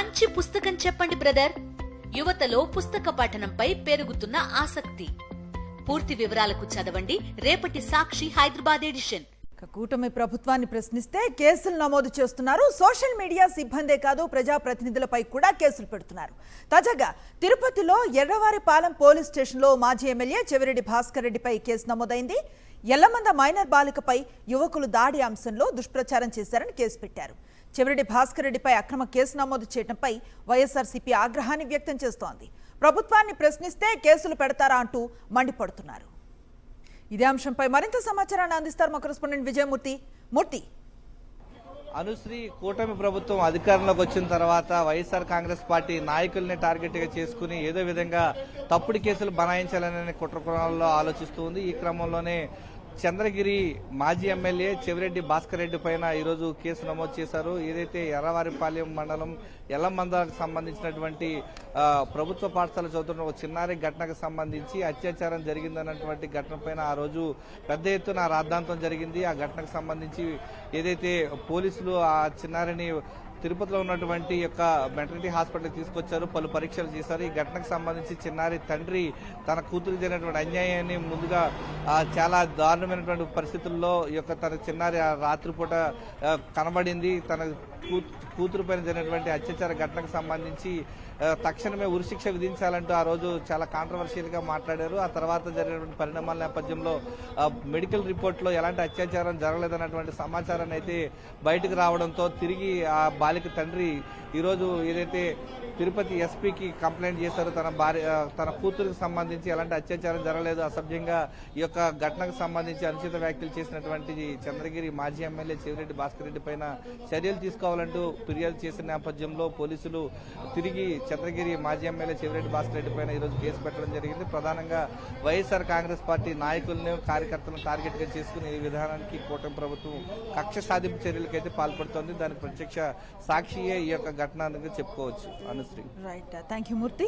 మంచి పుస్తకం చెప్పండి బ్రదర్. యువతలో పుస్తక పఠనంపై పెరుగుతున్న ఆసక్తి. పూర్తి వివరాలకు చదవండి రేపటి సాక్షి హైదరాబాద్ ఎడిషన్. కూటమి ప్రభుత్వాన్ని ప్రశ్నిస్తే కేసులు నమోదు చేస్తున్నారు. సోషల్ మీడియా సిబ్బందే కాదు, ప్రజాప్రతినిధులపై కూడా కేసులు పెడుతున్నారు. తాజాగా తిరుపతిలో ఎర్రవారిపాలెం పోలీస్ స్టేషన్లో మాజీ ఎమ్మెల్యే చెవిరెడ్డి భాస్కర్ రెడ్డిపై కేసు నమోదైంది. ఎల్లమంద మైనర్ బాలికపై యువకులు దాడి అంశంలో దుష్ప్రచారం చేశారని కేసు పెట్టారు. చెవిరెడ్డి భాస్కర్ రెడ్డిపై అక్రమ కేసు నమోదు చేయడంపై వైఎస్ఆర్సీపీ ఆగ్రహాన్ని వ్యక్తం చేస్తోంది. ప్రభుత్వాన్ని ప్రశ్నిస్తే కేసులు పెడతారా అంటూ మండిపడుతున్నారు. ఇదే అంశంపై మరింత సమాచారాన్ని అందిస్తారు మా కరెస్పాండెంట్ విజయమూర్తి. అనుశ్రీ, కూటమి ప్రభుత్వం అధికారంలోకి వచ్చిన తర్వాత వైఎస్ఆర్ కాంగ్రెస్ పార్టీ నాయకుల్ని టార్గెట్ గా చేసుకుని ఏదో విధంగా తప్పుడు కేసులు బనాయించాలనే కుట్రకోణంలో ఆలోచిస్తూ ఉంది. ఈ క్రమంలోనే చంద్రగిరి మాజీ ఎమ్మెల్యే చెవిరెడ్డి భాస్కర్ రెడ్డి పైన ఈరోజు కేసు నమోదు చేశారు. ఏదైతే ఎర్రవారిపాలెం మండలం ఎల్లమందకు సంబంధించినటువంటి ప్రభుత్వ పాఠశాల చదువుతున్న ఒక చిన్నారి ఘటనకు సంబంధించి అత్యాచారం జరిగిందన్నటువంటి ఘటన పైన ఆ రోజు పెద్ద ఎత్తున రాద్ధాంతం జరిగింది. ఆ ఘటనకు సంబంధించి ఏదైతే పోలీసులు ఆ చిన్నారిని తిరుపతిలో ఉన్నటువంటి యొక్క మెటర్నిటీ హాస్పిటల్కి తీసుకొచ్చారు, పలు పరీక్షలు చేశారు. ఈ ఘటనకు సంబంధించి చిన్నారి తండ్రి తన కూతురికి జరిగినటువంటి అన్యాయాన్ని ముందుగా చాలా దారుణమైనటువంటి పరిస్థితుల్లో ఈ యొక్క తన చిన్నారి రాత్రిపూట కనబడింది. తన కూతురు పైన జరిగినటువంటి అత్యాచార ఘటనకు సంబంధించి తక్షణమే ఉరిశిక్ష విధించాలంటూ ఆ రోజు చాలా కాంట్రవర్షియల్ గా మాట్లాడారు. ఆ తర్వాత జరిగినటువంటి పరిణామాల నేపథ్యంలో మెడికల్ రిపోర్ట్ లో ఎలాంటి అత్యాచారం జరగలేదన్నటువంటి సమాచారాన్ని అయితే బయటకు రావడంతో తిరిగి ఆ బాలిక తండ్రి ఈరోజు ఏదైతే తిరుపతి ఎస్పీకి కంప్లైంట్ చేశారో తన కూతురికి సంబంధించి ఎలాంటి అత్యాచారం జరగలేదు, అసభ్యంగా ఈ యొక్క ఘటనకు సంబంధించి అనుచిత వ్యాఖ్యలు చేసినటువంటి చంద్రగిరి మాజీ ఎమ్మెల్యే చెవిరెడ్డి భాస్కర్ రెడ్డి పైన చర్యలు తీసుకోవాలంటూ ఫిర్యాదు చేసిన నేపథ్యంలో పోలీసులు తిరిగి చంద్రగిరి మాజీ ఎమ్మెల్యే చెవిరెడ్డి భాస్కర్ రెడ్డి పైన ఈరోజు కేసు పెట్టడం జరిగింది. ప్రధానంగా వైఎస్ఆర్ కాంగ్రెస్ పార్టీ నాయకులను కార్యకర్తలను టార్గెట్ గా చేసుకుని ఈ విధానానికి కూటమి ప్రభుత్వం కక్ష సాధింపు చర్యలకైతే పాల్పడుతోంది. దానికి ప్రత్యక్ష సాక్షియే ఈ యొక్క ఘటన చెప్పుకోవచ్చు. Anusri. Right, thank you Murthy.